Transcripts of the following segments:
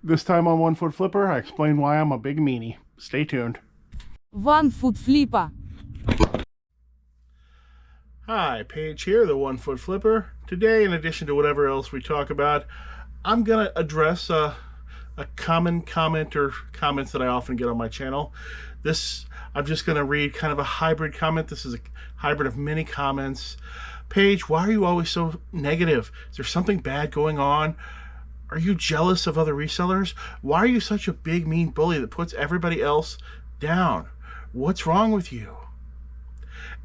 This time on One Foot Flipper, I explain why I'm a big meanie. Stay tuned. One foot flipper. Hi, Paige here, the One Foot Flipper. Today, in addition to whatever else we talk about, I'm going to address a common comment or comments that I often get on my channel. I'm just going to read kind of a hybrid comment. This is a hybrid of many comments. Paige, why are you always so negative? Is there something bad going on? Are you jealous of other resellers? Why are you such a big, mean bully that puts everybody else down? What's wrong with you?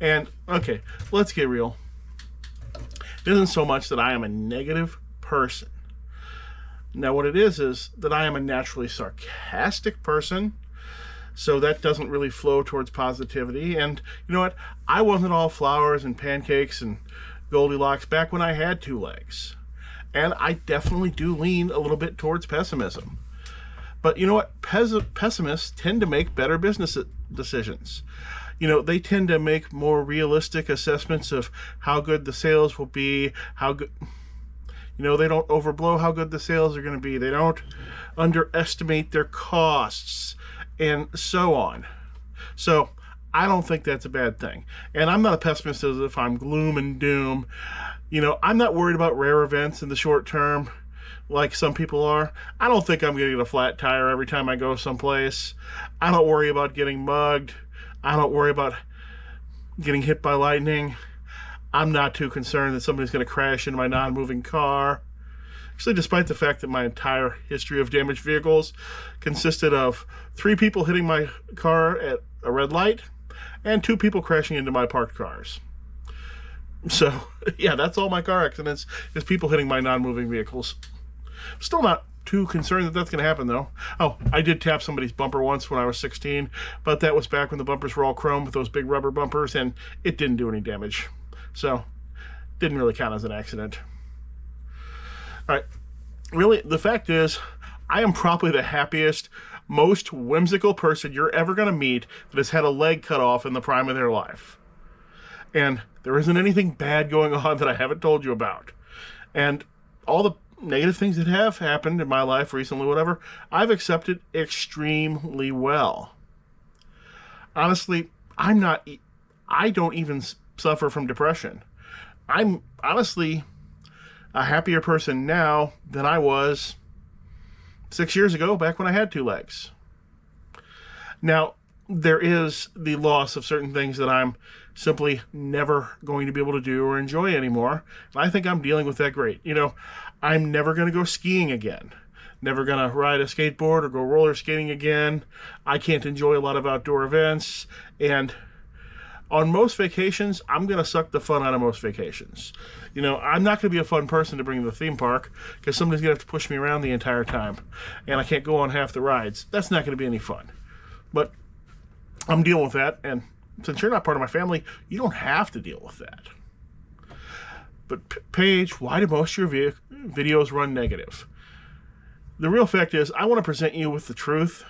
And, okay, let's get real. It isn't so much that I am a negative person. Now, what it is that I am a naturally sarcastic person, so that doesn't really flow towards positivity. And you know what? I wasn't all flowers and pancakes and Goldilocks back when I had two legs. And I definitely do lean a little bit towards pessimism. But you know what? Pessimists tend to make better business decisions. You know, they tend to make more realistic assessments of how good the sales will be, how good, you know, they don't overblow how good the sales are going to be. They don't underestimate their costs and so on. So I don't think that's a bad thing. And I'm not a pessimist as if I'm gloom and doom. You know, I'm not worried about rare events in the short term like some people are. I don't think I'm going to get a flat tire every time I go someplace. I don't worry about getting mugged. I don't worry about getting hit by lightning. I'm not too concerned that somebody's going to crash into my non-moving car. Actually, despite the fact that my entire history of damaged vehicles consisted of 3 people hitting my car at a red light and 2 people crashing into my parked cars. So, yeah, that's all my car accidents, is people hitting my non-moving vehicles. I'm still not too concerned that that's going to happen, though. Oh, I did tap somebody's bumper once when I was 16, but that was back when the bumpers were all chrome with those big rubber bumpers, and it didn't do any damage. So, didn't really count as an accident. All right, really, the fact is, I am probably the happiest, most whimsical person you're ever going to meet that has had a leg cut off in the prime of their life. And there isn't anything bad going on that I haven't told you about. And all the negative things that have happened in my life recently, whatever, I've accepted extremely well. Honestly, I don't even suffer from depression. I'm honestly a happier person now than I was 6 years ago, back when I had 2 legs. Now, there is the loss of certain things that I'm simply never going to be able to do or enjoy anymore. And I think I'm dealing with that great. You know, I'm never going to go skiing again. Never going to ride a skateboard or go roller skating again. I can't enjoy a lot of outdoor events. And on most vacations, I'm going to suck the fun out of most vacations. You know, I'm not going to be a fun person to bring to the theme park because somebody's going to have to push me around the entire time. And I can't go on half the rides. That's not going to be any fun. But I'm dealing with that, and since you're not part of my family, you don't have to deal with that. But Paige, why do most of your videos run negative? The real fact is, I want to present you with the truth,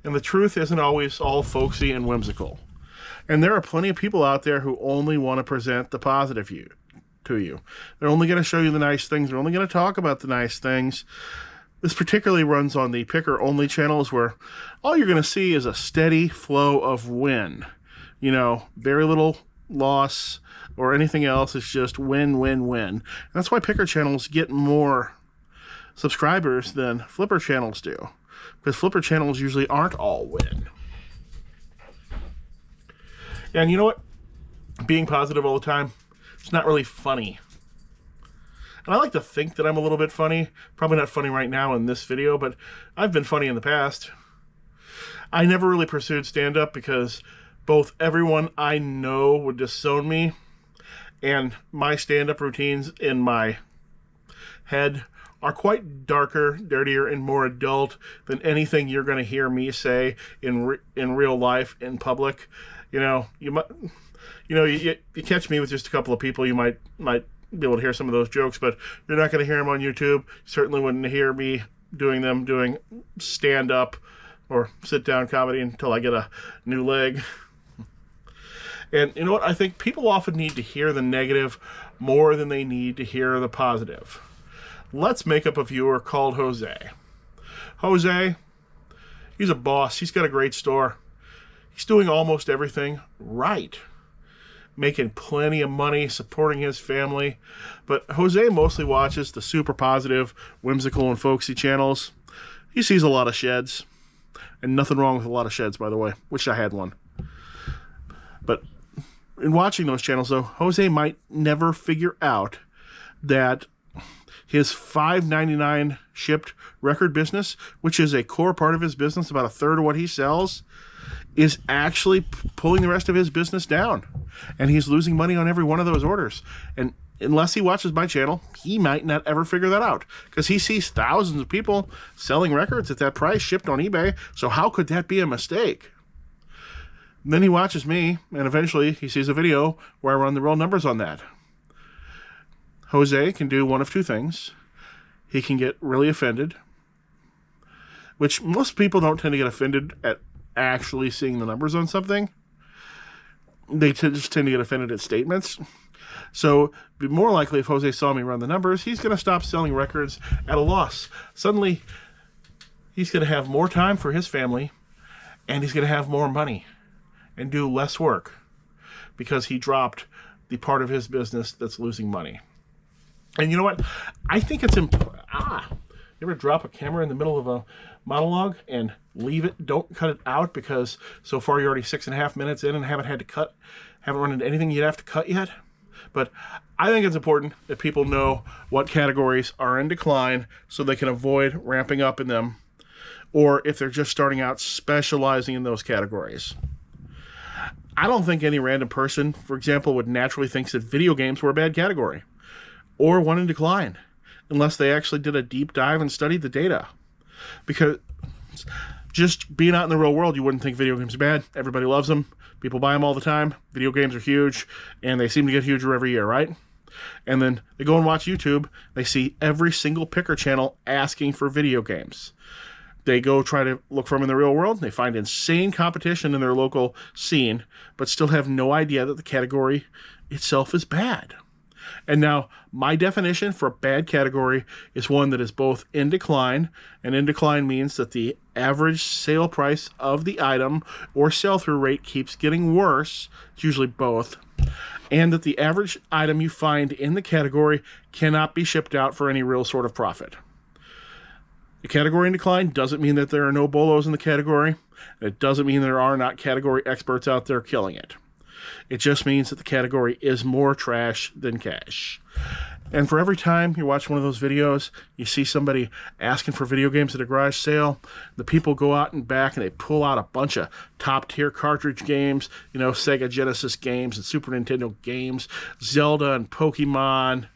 and the truth isn't always all folksy and whimsical. And there are plenty of people out there who only want to present the positive to you. They're only going to show you the nice things. They're only going to talk about the nice things. This particularly runs on the picker-only channels where all you're going to see is a steady flow of win. You know, very little loss or anything else. It's just win, win, win. And that's why picker channels get more subscribers than flipper channels do. Because flipper channels usually aren't all win. And you know what? Being positive all the time, it's not really funny. And I like to think that I'm a little bit funny. Probably not funny right now in this video, but I've been funny in the past. I never really pursued stand-up because both everyone I know would disown me, and my stand-up routines in my head are quite darker, dirtier, and more adult than anything you're going to hear me say in real life, in public. You know, you catch me with just a couple of people, you might be able to hear some of those jokes, but you're not going to hear them on YouTube. You certainly wouldn't hear me doing stand-up or sit-down comedy until I get a new leg. And you know what? I think people often need to hear the negative more than they need to hear the positive. Let's make up a viewer called Jose. Jose, he's a boss. He's got a great store. He's doing almost everything right. Making plenty of money, supporting his family. But Jose mostly watches the super positive, whimsical, and folksy channels. He sees a lot of sheds. And nothing wrong with a lot of sheds, by the way. Wish I had one. But in watching those channels, though, Jose might never figure out that his $5.99 shipped record business, which is a core part of his business, about a third of what he sells, is actually pulling the rest of his business down. And he's losing money on every one of those orders. And unless he watches my channel, he might not ever figure that out, because he sees thousands of people selling records at that price shipped on eBay. So how could that be a mistake? And then he watches me, and eventually he sees a video where I run the real numbers on that. Jose can do one of two things. He can get really offended, which most people don't tend to get offended at actually seeing the numbers on something. They just tend to get offended at statements. So it'd be more likely if Jose saw me run the numbers, he's going to stop selling records at a loss. Suddenly, he's going to have more time for his family, and he's going to have more money and do less work because he dropped the part of his business that's losing money. And you know what? I think it's important. You ever drop a camera in the middle of a monologue and leave it? Don't cut it out, because so far you're already 6.5 minutes in and haven't run into anything you'd have to cut yet. But I think it's important that people know what categories are in decline so they can avoid ramping up in them, or if they're just starting out, specializing in those categories. I don't think any random person, for example, would naturally think that video games were a bad category or one in decline, unless they actually did a deep dive and studied the data. Because just being out in the real world, you wouldn't think video games are bad. Everybody loves them. People buy them all the time. Video games are huge, and they seem to get huger every year, right? And then they go and watch YouTube. They see every single picker channel asking for video games. They go try to look for them in the real world. They find insane competition in their local scene, but still have no idea that the category itself is bad. And now, my definition for a bad category is one that is both in decline, and in decline means that the average sale price of the item or sell-through rate keeps getting worse, it's usually both, and that the average item you find in the category cannot be shipped out for any real sort of profit. The category in decline doesn't mean that there are no bolos in the category, and it doesn't mean there are not category experts out there killing it. It just means that the category is more trash than cash. And for every time you watch one of those videos, you see somebody asking for video games at a garage sale, the people go out and back and they pull out a bunch of top-tier cartridge games, Sega Genesis games and Super Nintendo games, Zelda and Pokemon,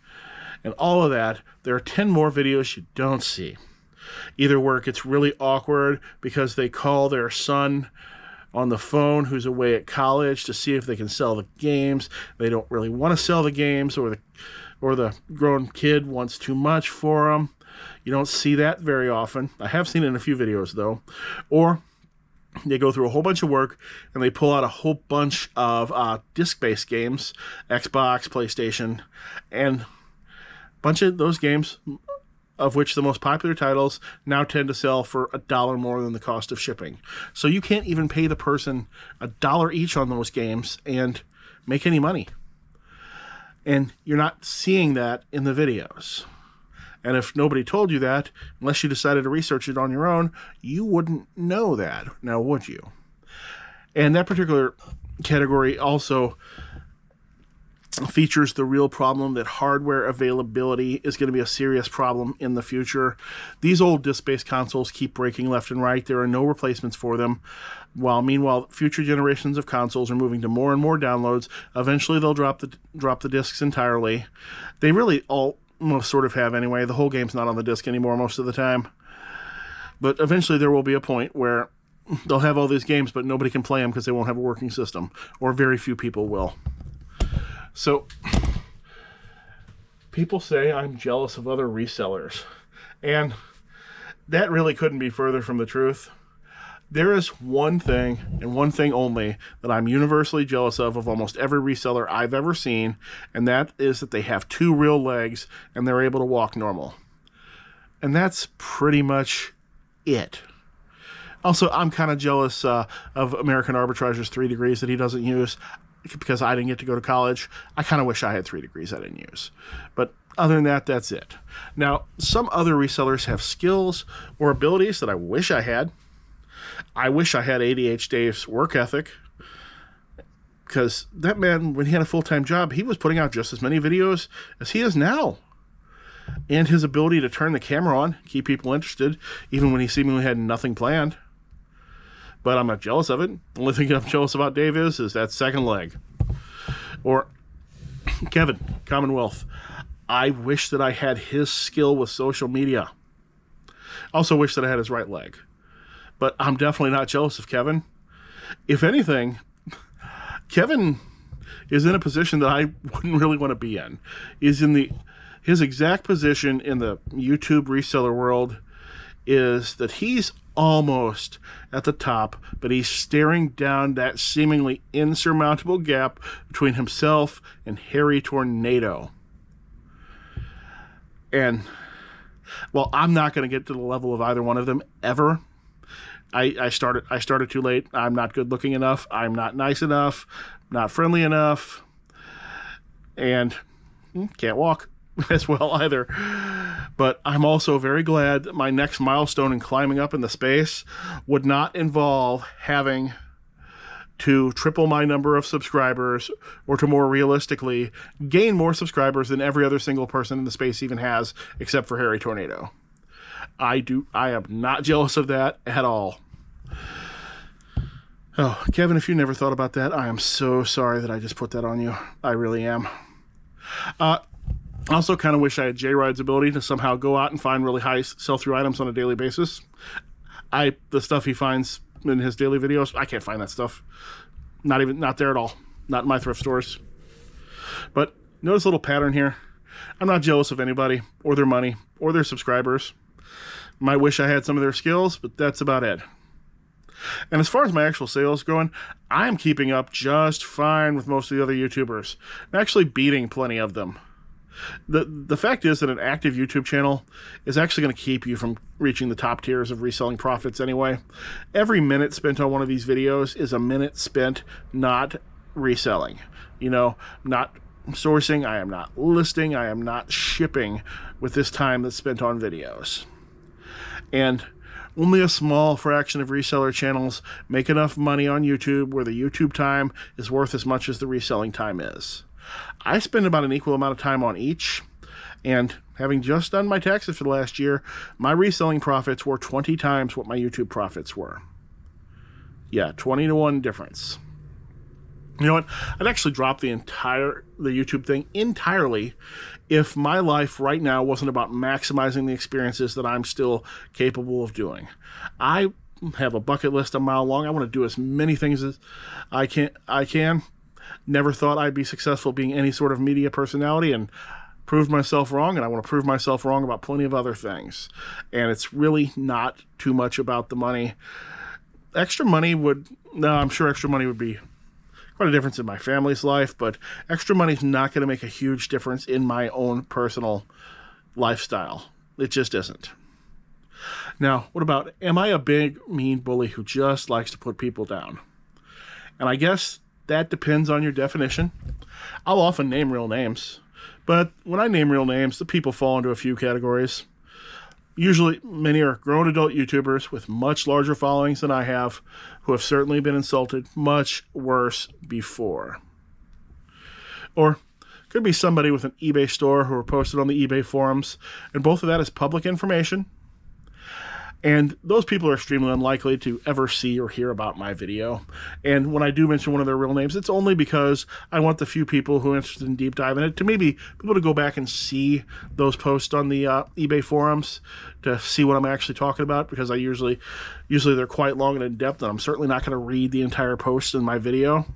and all of that. There are 10 more videos you don't see. Either where it gets really awkward because they call their son on the phone who's away at college to see if they can sell the games. They don't really want to sell the games, or the grown kid wants too much for them. You don't see that very often. I have seen it in a few videos, though. Or they go through a whole bunch of work and they pull out a whole bunch of disc-based games, Xbox, PlayStation, and a bunch of those games, of which the most popular titles now tend to sell for $1 more than the cost of shipping. So you can't even pay the person $1 each on those games and make any money. And you're not seeing that in the videos. And if nobody told you that, unless you decided to research it on your own, you wouldn't know that, now would you? And that particular category also features the real problem that hardware availability is going to be a serious problem in the future. These old disc-based consoles keep breaking left and right. There are no replacements for them. Meanwhile, future generations of consoles are moving to more and more downloads. Eventually, they'll drop the discs entirely. They really almost sort of have anyway. The whole game's not on the disc anymore most of the time. But eventually, there will be a point where they'll have all these games, but nobody can play them because they won't have a working system, or very few people will. So, people say I'm jealous of other resellers, and that really couldn't be further from the truth. There is one thing, and one thing only, that I'm universally jealous of almost every reseller I've ever seen, and that is that they have 2 real legs and they're able to walk normal. And that's pretty much it. Also, I'm kind of jealous of American Arbitrage's 3 degrees that he doesn't use because I didn't get to go to college. I kind of wish I had 3 degrees I didn't use. But other than that, that's it. Now, some other resellers have skills or abilities that I wish I had. I wish I had ADH Dave's work ethic, because that man, when he had a full-time job, he was putting out just as many videos as he is now. And his ability to turn the camera on, keep people interested, even when he seemingly had nothing planned. But I'm not jealous of it. The only thing I'm jealous about Dave is that second leg. Or Kevin, Commonwealth. I wish that I had his skill with social media. Also wish that I had his right leg. But I'm definitely not jealous of Kevin. If anything, Kevin is in a position that I wouldn't really want to be in. His exact position in the YouTube reseller world is that he's almost at the top, but he's staring down that seemingly insurmountable gap between himself and Harry Tornado. And, well, I'm not going to get to the level of either one of them ever. I started too late. I'm not good looking enough. I'm not nice enough. Not friendly enough. And can't walk as well either. But I'm also very glad that my next milestone in climbing up in the space would not involve having to triple my number of subscribers, or to more realistically gain more subscribers than every other single person in the space even has, except for Harry Tornado. I am not jealous of that at all. Oh, Kevin, if you never thought about that, I am so sorry that I just put that on you. I really am. I also kind of wish I had J-Ride's ability to somehow go out and find really high sell-through items on a daily basis. The stuff he finds in his daily videos, I can't find that stuff. Not there at all. Not in my thrift stores. But notice a little pattern here. I'm not jealous of anybody, or their money, or their subscribers. Might wish I had some of their skills, but that's about it. And as far as my actual sales going, I'm keeping up just fine with most of the other YouTubers. I'm actually beating plenty of them. The fact is that an active YouTube channel is actually going to keep you from reaching the top tiers of Reselling Profits anyway. Every minute spent on one of these videos is a minute spent not reselling. Not sourcing, I am not listing, I am not shipping with this time that's spent on videos. And only a small fraction of reseller channels make enough money on YouTube where the YouTube time is worth as much as the reselling time is. I spend about an equal amount of time on each, and having just done my taxes for the last year, my reselling profits were 20 times what my YouTube profits were. Yeah, 20-to-1 difference. You know what? I'd actually drop the YouTube thing entirely if my life right now wasn't about maximizing the experiences that I'm still capable of doing. I have a bucket list a mile long. I want to do as many things as I can. Never thought I'd be successful being any sort of media personality, and proved myself wrong, and I want to prove myself wrong about plenty of other things. And it's really not too much about the money. I'm sure extra money would be quite a difference in my family's life, but extra money is not going to make a huge difference in my own personal lifestyle. It just isn't. Now, what about, am I a big, mean bully who just likes to put people down? And I guess that depends on your definition. I'll often name real names, but when I name real names, the people fall into a few categories. Usually, many are grown adult YouTubers with much larger followings than I have, who have certainly been insulted much worse before. Or could be somebody with an eBay store who are posted on the eBay forums, and both of that is public information. And those people are extremely unlikely to ever see or hear about my video. And when I do mention one of their real names, it's only because I want the few people who are interested in deep diving it to maybe be able to go back and see those posts on the eBay forums to see what I'm actually talking about, because usually they're quite long and in depth, and I'm certainly not going to read the entire post in my video.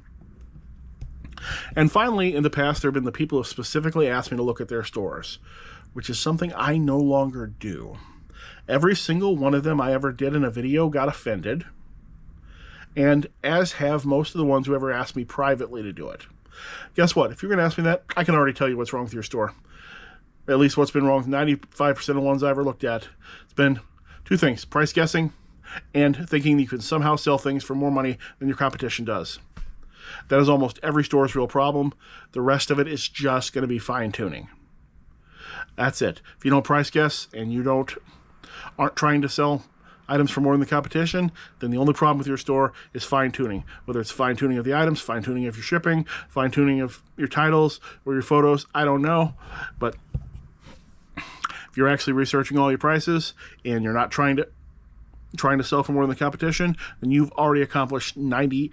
And finally, in the past, there have been the people who have specifically asked me to look at their stores, which is something I no longer do. Every single one of them I ever did in a video got offended, and as have most of the ones who ever asked me privately to do it. Guess what? If you're going to ask me that, I can already tell you what's wrong with your store. At least what's been wrong with 95% of the ones I ever looked at. It's been Two things: price guessing and thinking you can somehow sell things for more money than your competition does. That is almost every store's real problem. The rest of it is just going to be fine-tuning. That's it. If you don't price guess and you aren't trying to sell items for more than the competition, then the only problem with your store is fine-tuning. Whether it's fine-tuning of the items, fine-tuning of your shipping, fine-tuning of your titles or your photos, I don't know. But if you're actually researching all your prices and you're not trying to sell for more than the competition, then you've already accomplished 90%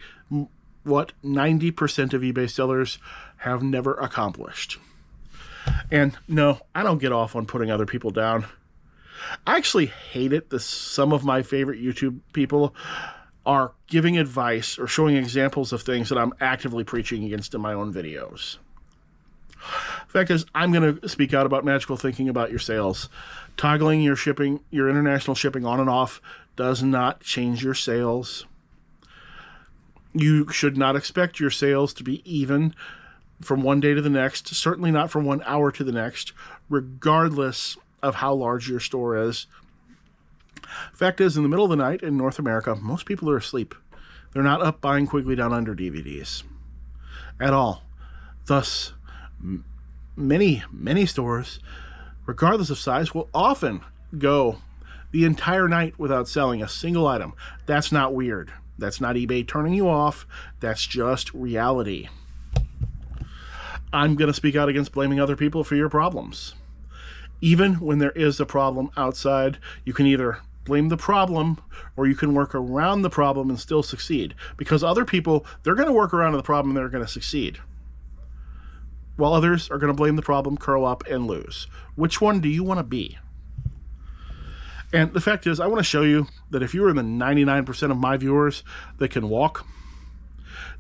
of eBay sellers have never accomplished. And no, I don't get off on putting other people down. I actually hate it that some of my favorite YouTube people are giving advice or showing examples of things that I'm actively preaching against in my own videos. The fact is, I'm going to speak out about magical thinking about your sales. Toggling your shipping, your international shipping on and off does not change your sales. You should not expect your sales to be even from one day to the next, certainly not from 1 hour to the next, regardless of how large your store is. Fact is, in the middle of the night in North America, most people are asleep. They're not up buying Quigley Down Under DVDs at all. Thus, many stores, regardless of size, will often go the entire night without selling a single item. That's not weird. That's not eBay turning you off. That's just reality. I'm going to speak out against blaming other people for your problems. Even when there is a problem outside, you can either blame the problem or you can work around the problem and still succeed. Because other people, they're going to work around the problem and they're going to succeed. While others are going to blame the problem, curl up, and lose. Which one do you want to be? And the fact is, I want to show you that if you are in the 99% of my viewers that can walk,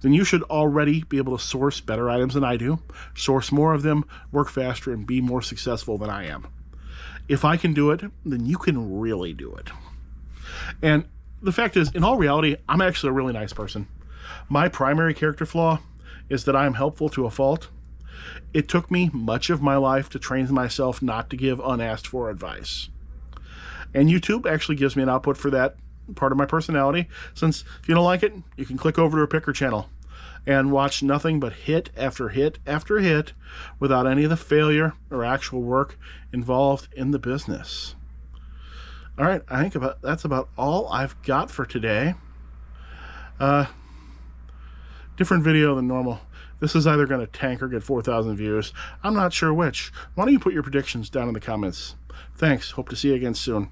then you should already be able to source better items than I do, source more of them, work faster, and be more successful than I am. If I can do it, then you can really do it. And the fact is, in all reality, I'm actually a really nice person. My primary character flaw is that I am helpful to a fault. It took me much of my life to train myself not to give unasked for advice. And YouTube actually gives me an output for that part of my personality, since if you don't like it, you can click over to a picker channel and watch nothing but hit after hit after hit without any of the failure or actual work involved in the business. All right, I think that's about all I've got for today. Different video than normal. This is either going to tank or get 4,000 views. I'm not sure which. Why don't you put your predictions down in the comments? Thanks. Hope to see you again soon.